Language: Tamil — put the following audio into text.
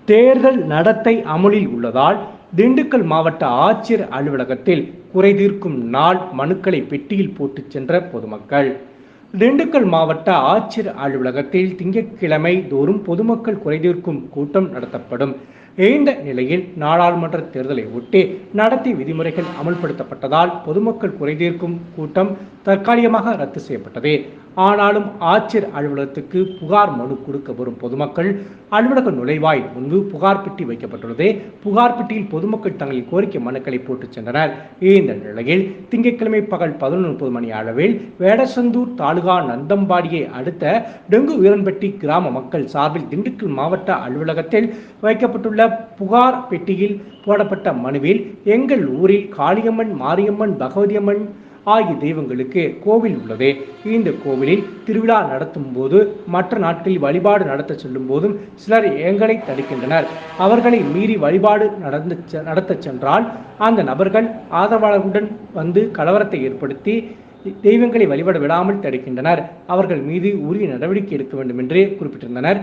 தேர்தல் நடத்தை அமலில் உள்ளதால் திண்டுக்கல் மாவட்ட ஆட்சியர் அலுவலகத்தில் குறைதீர்க்கும் நாள் மனுக்களை பெட்டியில் போட்டு சென்ற பொதுமக்கள். திண்டுக்கல் மாவட்ட ஆட்சியர் அலுவலகத்தில் திங்கட்கிழமை தோறும் பொதுமக்கள் குறைதீர்க்கும் கூட்டம் நடத்தப்படும். இந்த நிலையில் நாடாளுமன்ற தேர்தலை ஒட்டி நடத்தை விதிமுறைகள் அமல்படுத்தப்பட்டதால் பொதுமக்கள் குறைதீர்க்கும் கூட்டம் தற்காலிகமாக ரத்து செய்யப்பட்டது. ஆனாலும் ஆட்சியர் அலுவலகத்துக்கு புகார் மனு கொடுக்க வரும் பொதுமக்கள் அலுவலக நுழைவாயில் முன்பு புகார் பெட்டி வைக்கப்பட்டுள்ளது. புகார் பெட்டியில் பொதுமக்கள் தங்களின் கோரிக்கை மனுக்களை போட்டு சென்றனர். இந்த நிலையில் திங்கட்கிழமை பகல் 11:30 மணி அளவில் வேடசந்தூர் தாலுகா நந்தம்பாடியை அடுத்த டெங்கு வீரன்பட்டி கிராம மக்கள் சார்பில் திண்டுக்கல் மாவட்ட அலுவலகத்தில் வைக்கப்பட்டுள்ள புகார் பெட்டியில் போடப்பட்ட மனுவில் எங்கள் ஊரில் காளியம்மன், மாரியம்மன், பகவதியம்மன் ஆகிய தெய்வங்களுக்கு கோவில் உள்ளது. இந்த கோவிலில் திருவிழா நடத்தும் போது மற்ற நாட்களில் வழிபாடு நடத்த செல்லும் போதும் சிலர் எங்களை தடுக்கின்றனர். அவர்களை மீறி வழிபாடு நடத்த சென்றால் அந்த நபர்கள் ஆதரவாளர்களுடன் வந்து கலவரத்தை ஏற்படுத்தி தெய்வங்களை வழிபட விடாமல் தடுக்கின்றனர். அவர்கள் மீது உரிய நடவடிக்கை எடுக்க வேண்டும் என்று குறிப்பிட்டிருந்தனர்.